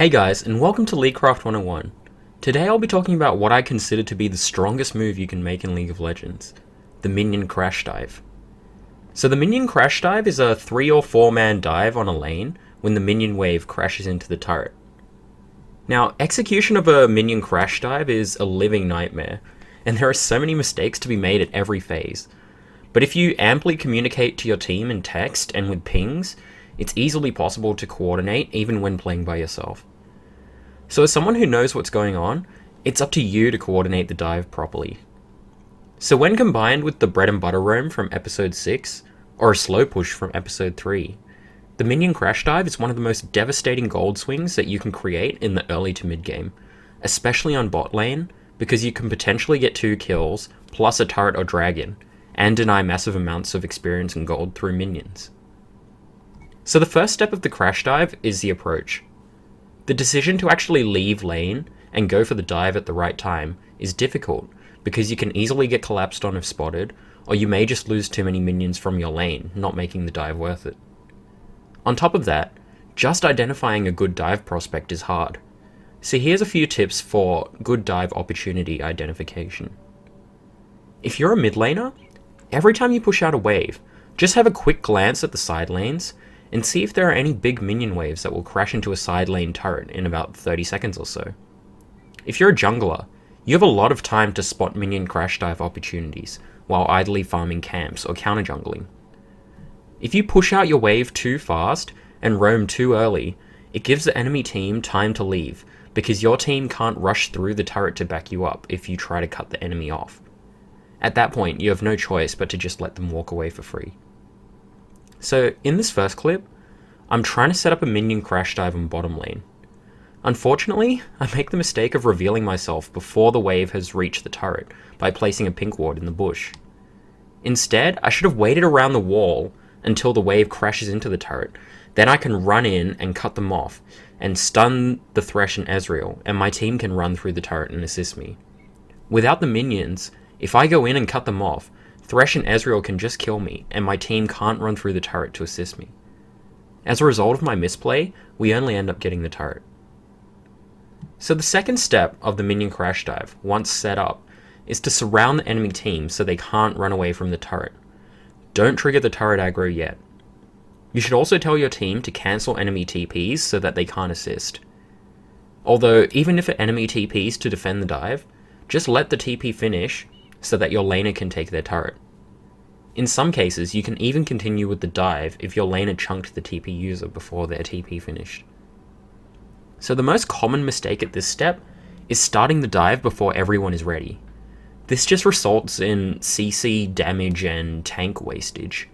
Hey guys, and welcome to Leaguecraft 101. Today I'll be talking about what I consider to be the strongest move you can make in League of Legends, the Minion Crash Dive. So the Minion Crash Dive is a 3 or 4 man dive on a lane when the minion wave crashes into the turret. Now, execution of a Minion Crash Dive is a living nightmare, and there are so many mistakes to be made at every phase. But if you amply communicate to your team in text and with pings, it's easily possible to coordinate even when playing by yourself. So as someone who knows what's going on, it's up to you to coordinate the dive properly. So when combined with the bread and butter roam from episode 6, or a slow push from episode 3, the Minion Crash Dive is one of the most devastating gold swings that you can create in the early to mid game, especially on bot lane, because you can potentially get 2 kills, plus a turret or dragon, and deny massive amounts of experience and gold through minions. So the first step of the Crash Dive is the approach. The decision to actually leave lane and go for the dive at the right time is difficult because you can easily get collapsed on if spotted, or you may just lose too many minions from your lane, not making the dive worth it. On top of that, just identifying a good dive prospect is hard. So here's a few tips for good dive opportunity identification. If you're a mid laner, every time you push out a wave, just have a quick glance at the side lanes and see if there are any big minion waves that will crash into a side lane turret in about 30 seconds or so. If you're a jungler, you have a lot of time to spot minion crash dive opportunities while idly farming camps or counter jungling. If you push out your wave too fast and roam too early, it gives the enemy team time to leave because your team can't rush through the turret to back you up if you try to cut the enemy off. At that point, you have no choice but to just let them walk away for free. So in this first clip, I'm trying to set up a minion crash dive on bottom lane. Unfortunately, I make the mistake of revealing myself before the wave has reached the turret by placing a pink ward in the bush. Instead, I should have waited around the wall until the wave crashes into the turret, then I can run in and cut them off and stun the Thresh and Ezreal, and my team can run through the turret and assist me. Without the minions, if I go in and cut them off, Thresh and Ezreal can just kill me, and my team can't run through the turret to assist me. As a result of my misplay, we only end up getting the turret. So the second step of the Minion Crash Dive, once set up, is to surround the enemy team so they can't run away from the turret. Don't trigger the turret aggro yet. You should also tell your team to cancel enemy TPs so that they can't assist. Although, even if an enemy TPs to defend the dive, just let the TP finish so that your laner can take their turret. In some cases, you can even continue with the dive if your laner chunked the TP user before their TP finished. So the most common mistake at this step is starting the dive before everyone is ready. This just results in CC damage and tank wastage.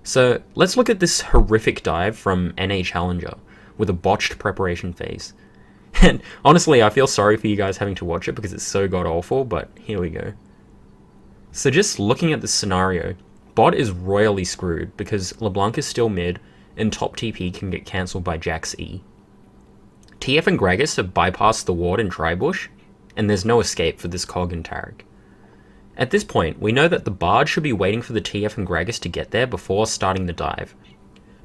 So let's look at this horrific dive from NA Challenger with a botched preparation phase. And honestly, I feel sorry for you guys having to watch it because it's so god awful, but here we go. So just looking at this scenario, bot is royally screwed because LeBlanc is still mid and top TP can get cancelled by Jax E. TF and Gragas have bypassed the ward and Tribush, and there's no escape for this Cog and Taric. At this point, we know that the Bard should be waiting for the TF and Gragas to get there before starting the dive.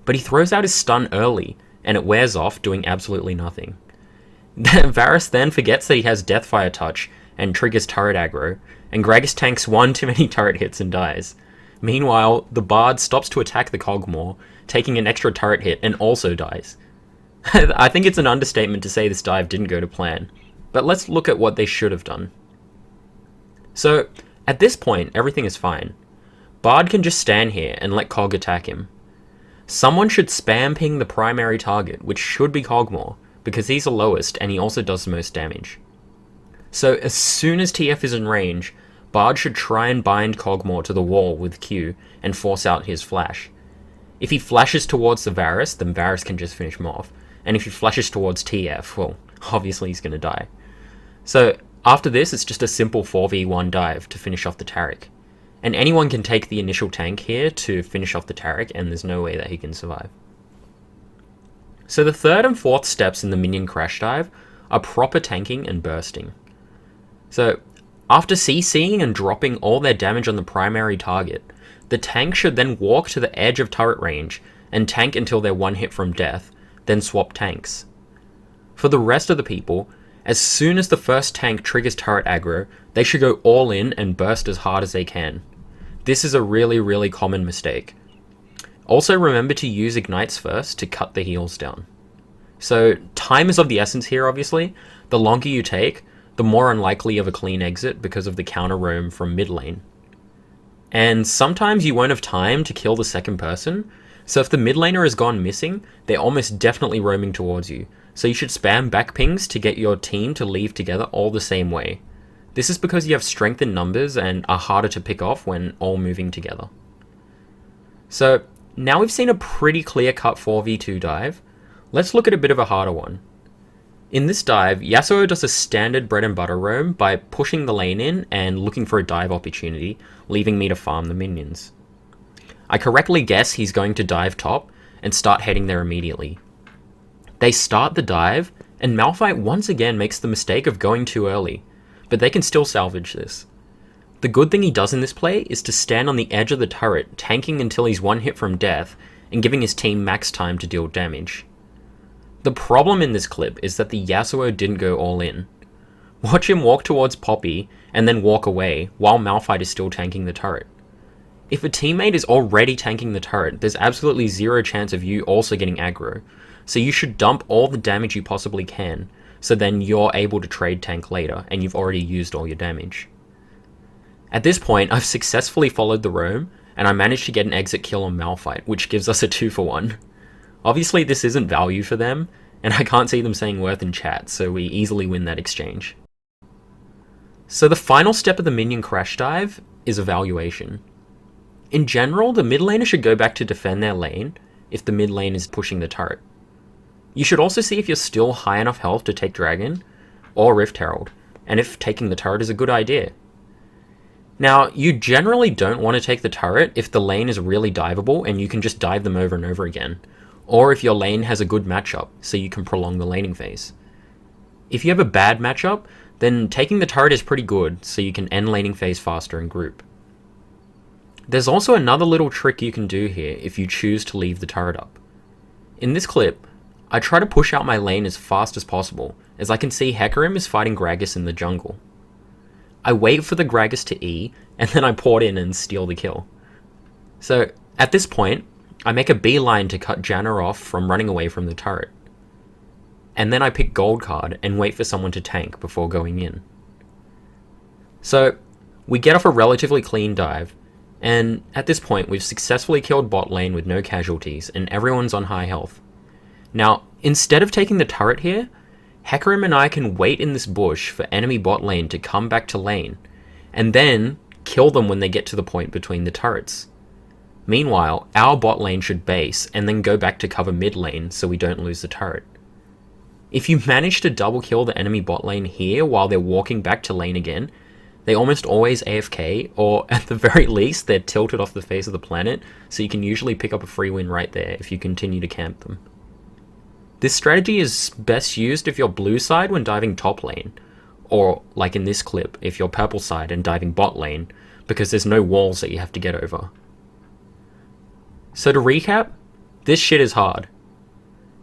But he throws out his stun early, and it wears off, doing absolutely nothing. Varus then forgets that he has Deathfire Touch and triggers turret aggro, and Gragas tanks one too many turret hits and dies. Meanwhile, the Bard stops to attack the Cog more, taking an extra turret hit and also dies. I think it's an understatement to say this dive didn't go to plan, but let's look at what they should have done. So, at this point, everything is fine. Bard can just stand here and let Cog attack him. Someone should spam ping the primary target, which should be Cogmore, because he's the lowest and he also does the most damage. So as soon as TF is in range, Bard should try and bind Cogmore to the wall with Q and force out his flash. If he flashes towards the Varus, then Varus can just finish him off. And if he flashes towards TF, well, obviously he's going to die. So after this, it's just a simple 4v1 dive to finish off the Taric. And anyone can take the initial tank here to finish off the Taric, and there's no way that he can survive. So the third and fourth steps in the Minion Crash Dive are proper tanking and bursting. So after CCing and dropping all their damage on the primary target, the tank should then walk to the edge of turret range and tank until they're one hit from death, then swap tanks. For the rest of the people, as soon as the first tank triggers turret aggro, they should go all in and burst as hard as they can. This is a really common mistake. Also remember to use ignites first to cut the heals down. So time is of the essence here obviously. The longer you take, the more unlikely of a clean exit because of the counter roam from mid lane. And sometimes you won't have time to kill the second person, so if the mid laner has gone missing, they're almost definitely roaming towards you. So you should spam back pings to get your team to leave together all the same way. This is because you have strength in numbers and are harder to pick off when all moving together. So now we've seen a pretty clear-cut 4v2 dive. Let's look at a bit of a harder one. In this dive, Yasuo does a standard bread and butter roam by pushing the lane in and looking for a dive opportunity, leaving me to farm the minions. I correctly guess he's going to dive top and start heading there immediately. They start the dive, and Malphite once again makes the mistake of going too early, but they can still salvage this. The good thing he does in this play is to stand on the edge of the turret, tanking until he's one hit from death, and giving his team max time to deal damage. The problem in this clip is that the Yasuo didn't go all in. Watch him walk towards Poppy, and then walk away, while Malphite is still tanking the turret. If a teammate is already tanking the turret, there's absolutely zero chance of you also getting aggro, so you should dump all the damage you possibly can, so then you're able to trade tank later, and you've already used all your damage. At this point, I've successfully followed the roam, and I managed to get an exit kill on Malphite, which gives us a 2-for-1. Obviously this isn't value for them, and I can't see them saying worth in chat, so we easily win that exchange. So the final step of the Minion Crash Dive is evaluation. In general, the mid laner should go back to defend their lane if the mid lane is pushing the turret. You should also see if you're still high enough health to take Dragon or Rift Herald, and if taking the turret is a good idea. Now, you generally don't want to take the turret if the lane is really diveable and you can just dive them over and over again, or if your lane has a good matchup so you can prolong the laning phase. If you have a bad matchup, then taking the turret is pretty good so you can end laning phase faster in group. There's also another little trick you can do here if you choose to leave the turret up. In this clip, I try to push out my lane as fast as possible, as I can see Hecarim is fighting Gragas in the jungle. I wait for the Gragas to E, and then I port in and steal the kill. So, at this point, I make a beeline to cut Janna off from running away from the turret. And then I pick gold card and wait for someone to tank before going in. So, we get off a relatively clean dive, and at this point we've successfully killed bot lane with no casualties and everyone's on high health. Now, instead of taking the turret here, Hecarim and I can wait in this bush for enemy bot lane to come back to lane, and then kill them when they get to the point between the turrets. Meanwhile, our bot lane should base and then go back to cover mid lane so we don't lose the turret. If you manage to double kill the enemy bot lane here while they're walking back to lane again, they almost always AFK, or at the very least they're tilted off the face of the planet, so you can usually pick up a free win right there if you continue to camp them. This strategy is best used if you're blue side when diving top lane, or like in this clip, if you're purple side and diving bot lane, because there's no walls that you have to get over. So to recap, this shit is hard.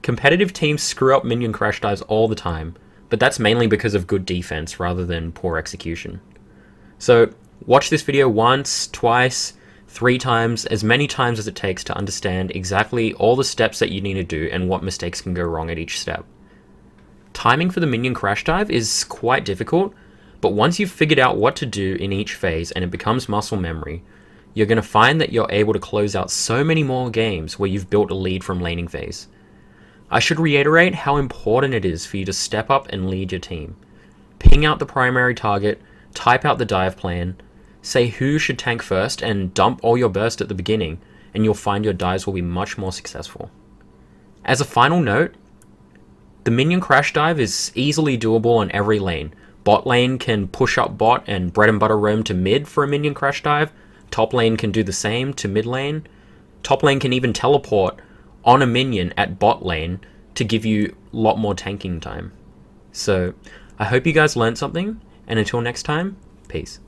Competitive teams screw up minion crash dives all the time, but that's mainly because of good defense rather than poor execution. So watch this video once, twice, 3 times, as many times as it takes to understand exactly all the steps that you need to do and what mistakes can go wrong at each step. Timing for the minion crash dive is quite difficult, but once you've figured out what to do in each phase and it becomes muscle memory, you're going to find that you're able to close out so many more games where you've built a lead from laning phase. I should reiterate how important it is for you to step up and lead your team. Ping out the primary target, type out the dive plan, say who should tank first, and dump all your burst at the beginning, and you'll find your dives will be much more successful. As a final note, the minion crash dive is easily doable on every lane. Bot lane can push up bot and bread and butter roam to mid for a minion crash dive. Top lane can do the same to mid lane. Top lane can even teleport on a minion at bot lane to give you a lot more tanking time. So I hope you guys learned something, and until next time, peace.